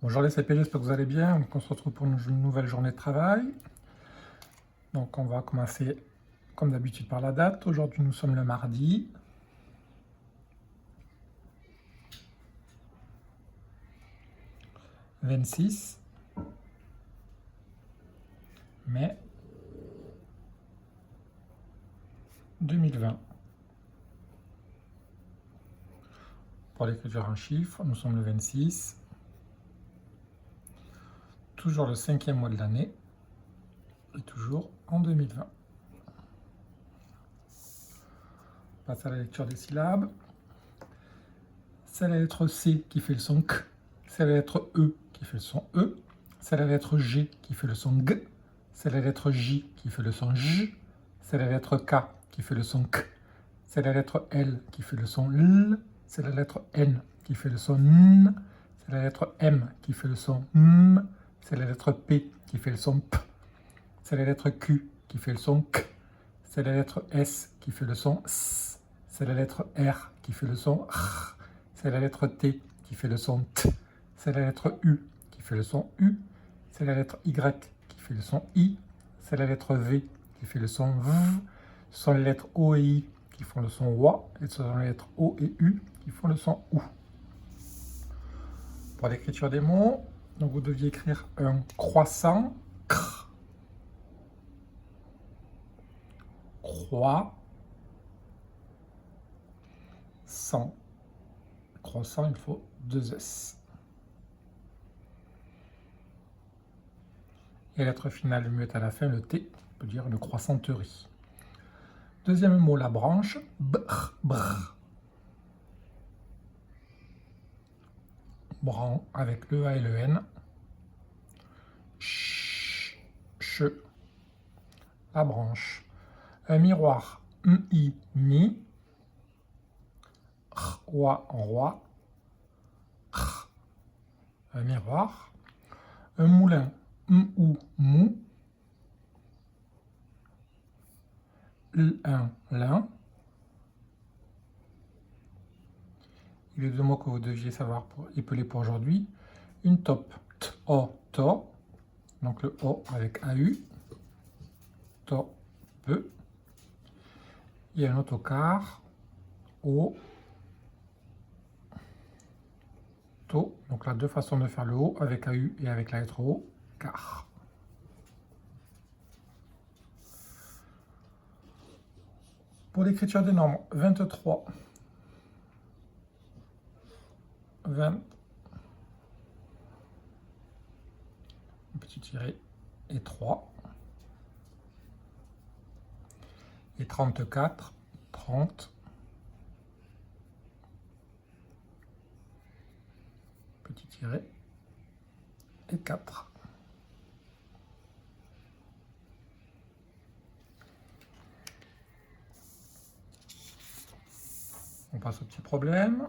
Bonjour les CP, j'espère que vous allez bien. Donc on se retrouve pour une nouvelle journée de travail. Donc on va commencer comme d'habitude par la date. Aujourd'hui nous sommes le mardi 26 mai 2020. Pour l'écriture en chiffres, nous sommes le 26. Toujours le 5e mois de l'année. Et toujours en 2020. On passe à la lecture des syllabes. C'est la lettre C qui fait le son K. C'est la lettre E qui fait le son E. C'est la lettre G qui fait le son G. C'est la lettre J qui fait le son J. C'est la lettre K qui fait le son K. C'est la lettre L qui fait le son L. C'est la lettre N qui fait le son N. C'est la lettre M qui fait le son M. C'est la lettre P qui fait le son P. C'est la lettre Q qui fait le son K. C'est la lettre S qui fait le son S. C'est la lettre R qui fait le son R. C'est la lettre T qui fait le son T. C'est la lettre U qui fait le son U. C'est la lettre Y qui fait le son I. C'est la lettre V qui fait le son V. Ce sont les lettres O et I qui font le son WA. Et ce sont les lettres O et U qui font le son OU. Pour l'écriture des mots, donc vous deviez écrire un croissant, CR. Croix, sans. Croissant, il faut 2 S. Et la lettre finale, le mieux est à la fin, le T, on peut dire une croissanterie. Deuxième mot, la branche, brr, brr. Bran avec le A et le N. Ch, la branche. Un miroir, mi, mi. Roi, roi. Un miroir. Un moulin, ou, mou. Un lin. Et les deux mots que vous deviez savoir pour épeler pour aujourd'hui. Une taupe, t-o, to. Donc le O avec AU. To, peu. Il y a un autocar. O. To. Donc là, deux façons de faire le O avec AU et avec la lettre O. Car. Pour l'écriture des nombres, 23. 20. Un petit tiré. Et 3. Et 34. 30. Petit tiré. Et 4. On passe au petit problème.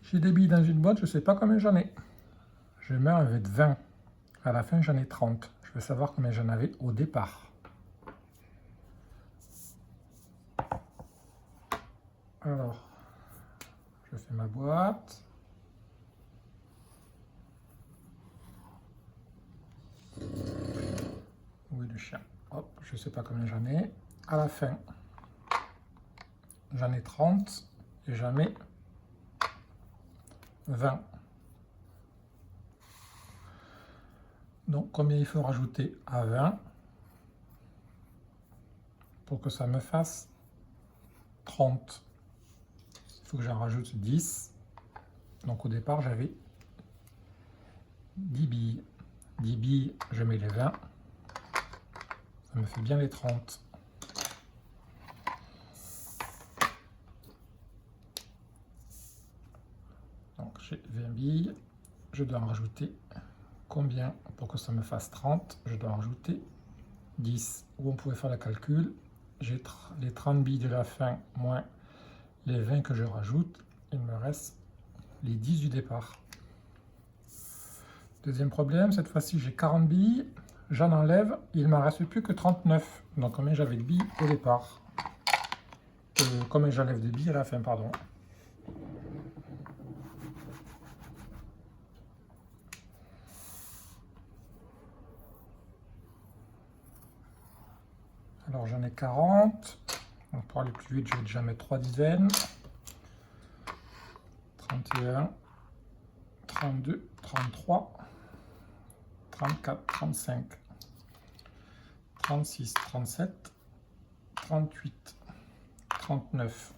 J'ai des billes dans une boîte, je ne sais pas combien j'en ai. Je mets avec 20. À la fin, j'en ai 30. Je veux savoir combien j'en avais au départ. Alors, je fais ma boîte. Où est le chien? Hop, je ne sais pas combien j'en ai. À la fin, j'en ai 30 et j'en mets 20. Donc, combien il faut rajouter à 20 pour que ça me fasse 30? Il faut que j'en rajoute 10. Donc, au départ, j'avais 10 billes. 10 billes, je mets les 20. Ça me fait bien les 30. Donc, j'ai 20 billes. Je dois en rajouter combien pour que ça me fasse 30? Je dois en rajouter 10. Ou on pouvait faire le calcul. J'ai les 30 billes de la fin moins les 20 que je rajoute. Il me reste les 10 du départ. Deuxième problème, cette fois-ci j'ai 40 billes. J'en enlève, il ne m'en reste plus que 39. Donc combien j'avais de billes au départ? Combien j'enlève de billes à la fin, pardon. Alors j'en ai 40. Donc, pour aller plus vite, je vais déjà mettre 3 dizaines. 31, 32, 33, 34, 35, 36, 37, 38, 39,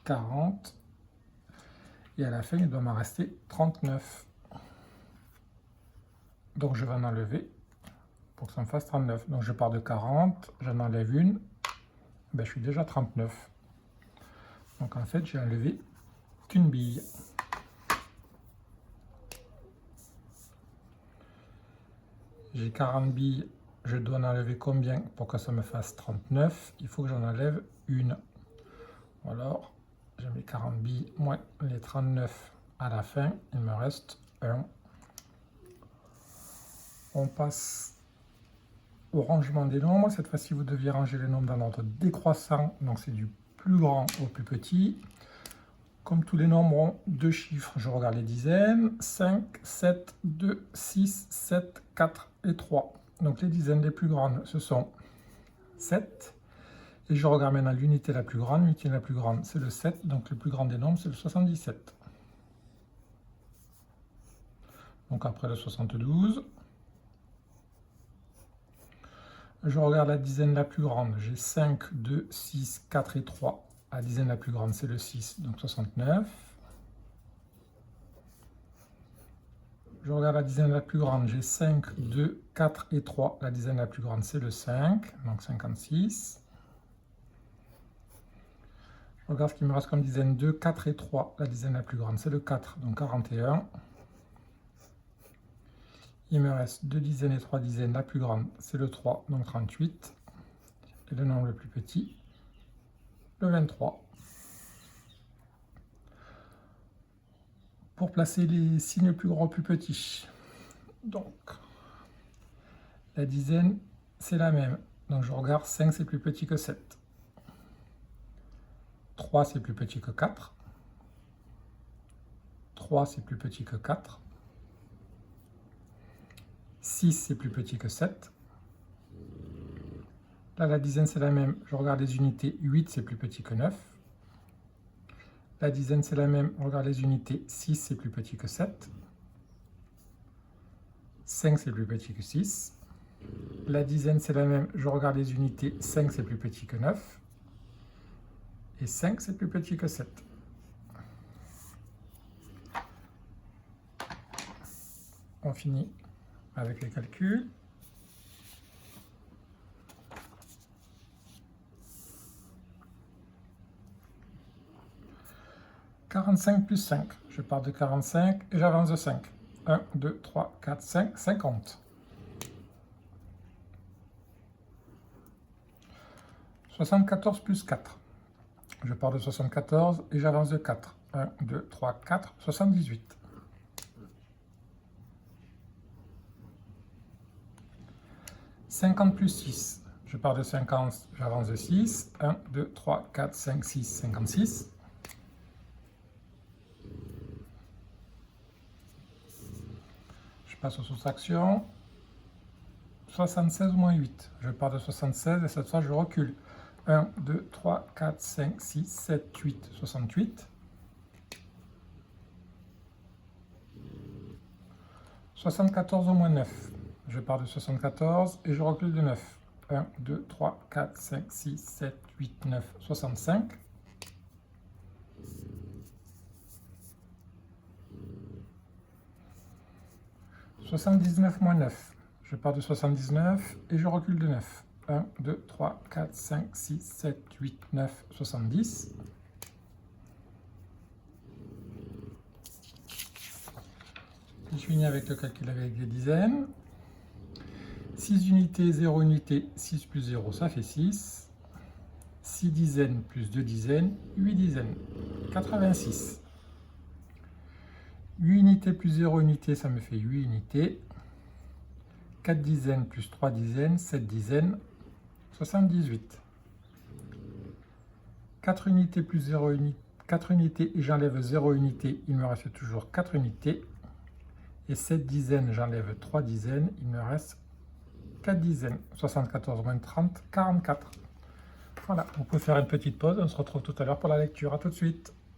40. Et à la fin, il doit m'en rester 39. Donc je vais en enlever pour que ça me fasse 39. Donc je pars de 40, j'en enlève une, ben, je suis déjà 39. Donc en fait, j'ai enlevé qu'une bille. J'ai 40 billes, je dois en enlever combien pour que ça me fasse 39? Il faut que j'en enlève une. Alors, j'ai mes 40 billes moins les 39 à la fin, il me reste 1. On passe au rangement des nombres. Cette fois-ci, vous deviez ranger les nombres dans l'ordre décroissant, donc c'est du plus grand au plus petit. Comme tous les nombres ont 2 chiffres, je regarde les dizaines. 5, 7, 2, 6, 7, 4 et 3. Donc les dizaines les plus grandes, ce sont 7. Et je regarde maintenant l'unité la plus grande. L'unité la plus grande, c'est le 7. Donc le plus grand des nombres, c'est le 77. Donc après le 72. Je regarde la dizaine la plus grande. J'ai 5, 2, 6, 4 et 3. La dizaine la plus grande, c'est le 6, donc 69. Je regarde la dizaine la plus grande. J'ai 5, 2, 4 et 3. La dizaine la plus grande, c'est le 5, donc 56. Je regarde ce qui me reste comme dizaine 2, 4 et 3. La dizaine la plus grande, c'est le 4, donc 41. Il me reste 2 dizaines et 3 dizaines. La plus grande, c'est le 3, donc 38. Et le nombre le plus petit, le 23. Pour placer les signes plus grands plus petits. Donc, la dizaine, c'est la même. Donc, je regarde 5, c'est plus petit que 7. 3, c'est plus petit que 4. 3, c'est plus petit que 4. 6, c'est plus petit que 7. Là, la dizaine, c'est la même. Je regarde les unités. 8, c'est plus petit que 9. La dizaine, c'est la même. On regarde les unités. 6, c'est plus petit que 7. 5, c'est plus petit que 6. La dizaine, c'est la même. Je regarde les unités. 5, c'est plus petit que 9. Et 5, c'est plus petit que 7. On finit avec les calculs. « 45 plus 5. Je pars de 45 et j'avance de 5. 1, 2, 3, 4, 5, 50. 74 plus 4. Je pars de 74 et j'avance de 4. 1, 2, 3, 4, 78. 50 plus 6. Je pars de 50, j'avance de 6. 1, 2, 3, 4, 5, 6, 56. Je passe aux soustractions. 76 moins 8. Je pars de 76 et cette fois je recule. 1, 2, 3, 4, 5, 6, 7, 8, 68. 74 au moins 9. Je pars de 74 et je recule de 9. 1, 2, 3, 4, 5, 6, 7, 8, 9, 65. « 79 moins 9. Je pars de 79 et je recule de 9. 1, 2, 3, 4, 5, 6, 7, 8, 9, 70. Je finis avec le calcul avec les dizaines. 6 unités, 0 unité, 6 plus 0, ça fait 6. 6 dizaines plus 2 dizaines, 8 dizaines, 86. 8 unités plus 0 unité, ça me fait 8 unités. 4 dizaines plus 3 dizaines, 7 dizaines, 78. 4 unités plus 0 unité, 4 unités et j'enlève 0 unité, il me reste toujours 4 unités. Et 7 dizaines, j'enlève 3 dizaines, il me reste 4 dizaines. 74 moins 30, 44. Voilà, vous pouvez faire une petite pause. On se retrouve tout à l'heure pour la lecture. À tout de suite.